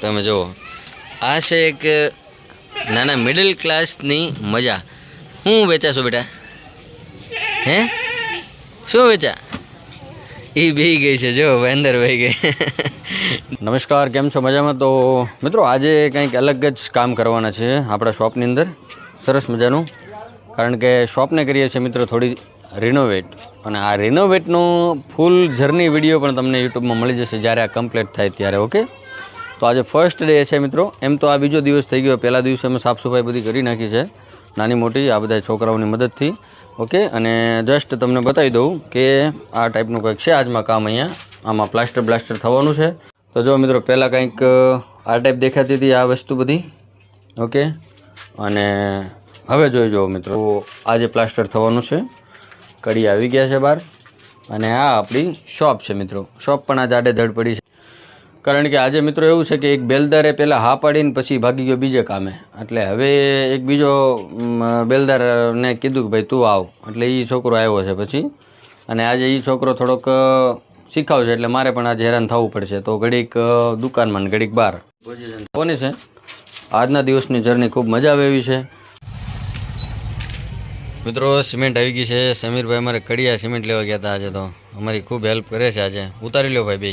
તમે જુઓ, આ છે એક નાના મિડલ ક્લાસની મજા. શું વેચાશો બેટા? હે શું વેચા? એ બેહી ગઈ છે, જો અંદર વહી ગઈ. નમસ્કાર, કેમ છો? મજામાં? તો મિત્રો આજે કંઈક અલગ જ કામ કરવાના છે આપણા શોપની અંદર, સરસ મજાનું. કારણ કે શોપને કરીએ છીએ મિત્રો થોડી રિનોવેટ, અને આ રિનોવેટનો ફૂલ જર્ની વિડીયો પણ તમને યુટ્યુબમાં મળી જશે જ્યારે આ કમ્પ્લીટ થાય ત્યારે. ઓકે, તો આજે ફર્સ્ટ ડે છે મિત્રો. એમ તો આ બીજો દિવસ થઈ ગયો. પહેલા દિવસે અમે સાફ સફાઈ બધી કરી નાખી છે, નાની મોટી, આ બધા છોકરાઓની મદદથી. ઓકે, અને જસ્ટ તમને બતાવી દઉં કે આ ટાઈપનું કંઈક છે આજમાં કામ. અહીંયા આમાં પ્લાસ્ટર થવાનું છે. તો જો મિત્રો, પહેલાં કંઈક આ ટાઈપ દેખાતી હતી આ વસ્તુ બધી. ઓકે, અને હવે જોઈ જુઓ મિત્રો, આજે પ્લાસ્ટર થવાનું છે. કડી આવી ગયા છે બહાર, અને આ આપણી શોપ છે મિત્રો. શોપ પણ આ જાડે ધડ પડી છે, કારણ કે આજે મિત્રો એવું છે કે એક બેલદારે પહેલાં હા પાડીને પછી ભાગી ગયો બીજે કામે. એટલે હવે એક બીજો બેલદારને કીધું કે ભાઈ તું આવ, એટલે એ છોકરો આવ્યો છે પછી. અને આજે એ છોકરો થોડોક શીખાવશે, એટલે મારે પણ આજે હેરાન થવું પડશે. તો ઘડીક દુકાનમાં ને ઘડીક બહાર કોની છે. આજના દિવસની જર્ની ખૂબ મજા આવે એવી છે મિત્રો. સિમેન્ટ આવી ગઈ છે. સમીરભાઈ અમારે કડિયા સિમેન્ટ લેવા ગયા હતા આજે, તો અમારી ખૂબ હેલ્પ કરે છે આજે. ઉતારી લો ભાઈ બે.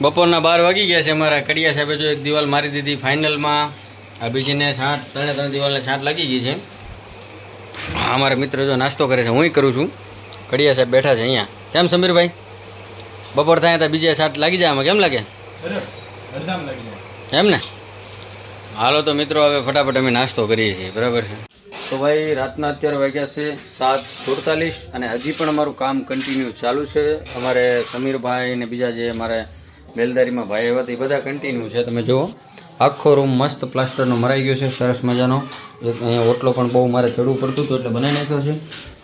બપોરના 12 વાગી ગયા છે. અમારા કડિયા સાહેબે જો એક દિવાલ મારી દીધી ફાઇનલમાં. આ બીજીને ત્રણ દિવાલને છાંટ લાગી ગઈ છે. અમારા મિત્ર જો નાસ્તો કરે છે, હું કરું છું. કડિયા સાહેબ બેઠા છે અહીંયા. કેમ સમીરભાઈ, બપોર થાય ત્યાં બીજા છાંટ લાગી જાય આમાં? કેમ લાગે? એમ ને? હાલો તો મિત્રો, હવે ફટાફટ અમે નાસ્તો કરીએ છીએ, બરાબર છે? તો ભાઈ રાતના અત્યારે વાગ્યા છે 7:47, અને હજી પણ અમારું કામ કન્ટિન્યુ ચાલુ છે. અમારે સમીરભાઈ ને બીજા જે અમારે બેલદારીમાં ભાઈ હતા એ બધા કન્ટિન્યુ છે. તમે જુઓ, આખો રૂમ મસ્ત પ્લાસ્ટરનો મરાઈ ગયો છે, સરસ મજાનો. અહીંયા ઓટલો પણ બહુ મારે ચડવું પડતું હતું એટલે બનાવી નાખ્યો છે.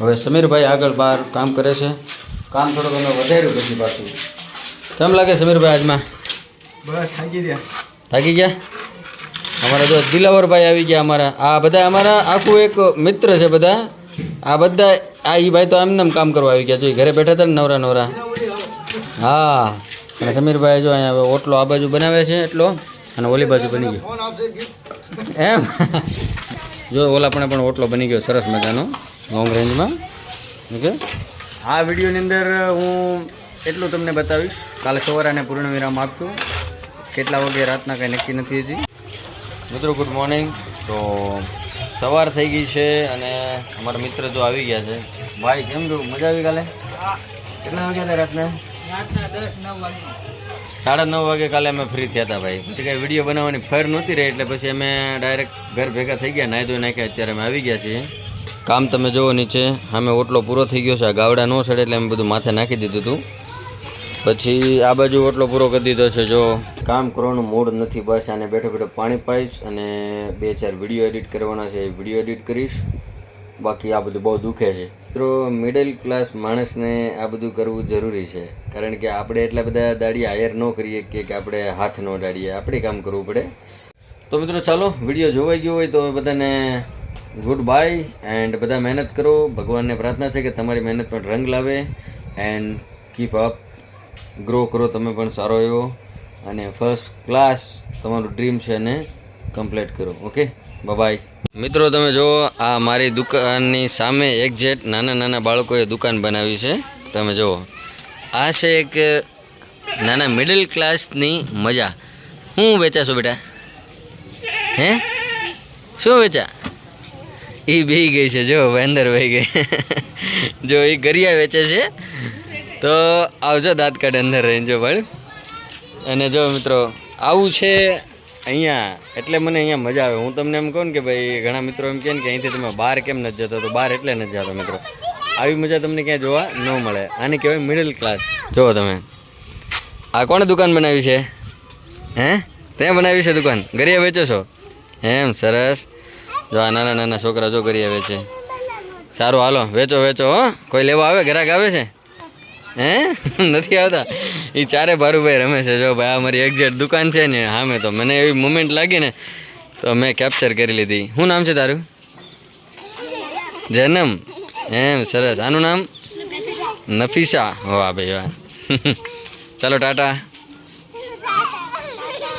હવે સમીરભાઈ આગળ બહાર કામ કરે છે. કામ થોડુંક અમે વધાર્યું પછી પાછું. કેમ લાગે સમીરભાઈ આજમાં? બસ થાકી ગયા. અમારા જો દિલાવરભાઈ આવી ગયા. આ બધા અમારા આખું એક મિત્ર છે બધા. આ બધા એ ભાઈ તો એમને કામ કરવા આવી ગયા. જો ઘરે બેઠા હતા ને નવરા. હા, અને સમીરભાઈ જો અહીંયા ઓટલો આ બાજુ બનાવે છે એટલો, અને ઓલી બાજુ બની ગયો એમ. જો ઓલા પણ ઓટલો બની ગયો સરસ મજાનો, લોંગ રેન્જમાં. ઓકે, આ વિડીયોની અંદર હું એટલું તમને બતાવીશ. કાલે સવારે પૂર્ણ વિરામ આપશું. કેટલા વાગે રાતના કંઈ નક્કી નથી હજી. મિત્રો ગુડ મોર્નિંગ. તો સવાર થઈ ગઈ છે, અને અમારા મિત્ર જો આવી ગયા છે. ભાઈ કેમ છો? મજા આવી કાલે? કેટલા વાગ્યા હતા રાતના? 9:30 વાગે કાલે અમે ફ્રી થયા હતા ભાઈ. પછી કાંઈ વિડીયો બનાવવાની ફર નહોતી રહી, એટલે પછી અમે ડાયરેક્ટ ઘર ભેગા થઈ ગયા, નાહી ધોઈ નાખ્યા. અત્યારે અમે આવી ગયા છીએ. કામ તમે જુઓ નીચે, અમે ઓટલો પૂરો થઈ ગયો છે. આ ગાવડા ન સડે એટલે અમે બધું માથે નાખી દીધું હતું. પછી આ બાજુ ઓટલો પૂરો કરી દીધો છે. જો કામ કરવાનું મૂડ નથી, બસ આને બેઠો બેઠો પાણી પાઈશ, અને 2-4 વિડીયો એડિટ કરવાના છે, એ વિડીયો એડિટ કરીશ. બાકી આ બધું બહુ દુખે છે મિત્રો. મિડલ ક્લાસ માણસને આ બધું કરવું જરૂરી છે, કારણ કે આપણે એટલા બધા દાડિયા હાયર ન કરીએ કે આપણે હાથ ન દાડીએ, આપણે કામ કરવું પડે. તો મિત્રો ચાલો, વિડીયો જોવાઈ ગયો હોય તો બધાને ગુડ બાય, એન્ડ બધા મહેનત કરો. ભગવાનને પ્રાર્થના છે કે તમારી મહેનત પણ રંગ લાવે, એન્ડ કીપ અપ, ગ્રો કરો તમે પણ સારો એવો, અને ફર્સ્ટ ક્લાસ તમારું ડ્રીમ છે એને કમ્પ્લીટ કરો. Okay, bye. મિત્રો તમે જુઓ, આ મારી દુકાનની સામે એક્ઝેક્ટ નાના બાળકોએ દુકાન બનાવી છે. તમે જુઓ, આ છે એક નાના મિડલ ક્લાસની મજા. શું વેચાશો બેટા? હે શું વેચા? એ બેહી ગઈ છે, જો અંદર વહી ગઈ. જો એ ગરિયા વેચે છે. તો આવજો દાંત કાઢે અંદર રહીને જો ભાઈ. અને જો મિત્રો આવું છે અહીંયા, એટલે મને અહીંયા મજા આવે. હું તમને એમ કહું ને કે ભાઈ, ઘણા મિત્રો એમ કહે ને કે અહીંથી તમે બહાર કેમ નથી જતો, તો બહાર એટલે નથી જતો મિત્રો. આવી મજા તમને ક્યાંય જોવા ન મળે. આને કહેવાય મિડલ ક્લાસ. જુઓ તમે, આ કોણે દુકાન બનાવી છે? હે, ત્યાં બનાવી છે દુકાન? ગરિયા વેચો છો એમ? સરસ. જો આ નાના છોકરા જો ગરિયા વેચે. સારું, હાલો વેચો હો. કોઈ લેવા આવે? ગ્રાહક આવે છે? હે નથી આવતા? એ ચારે ભારુભાઈ રમે છે. જો ભાઈ, આ મારી એક્ઝેક્ટ દુકાન છે ને હા. મેં તો મને એવી મુમેન્ટ લાગી ને, તો મેં કેપ્ચર કરી લીધી. શું નામ છે તારું? જન્મ એમ? સરસ. આનું નામ નફીસા. વાહ ભાઈ વાહ. ચાલો ટાટા.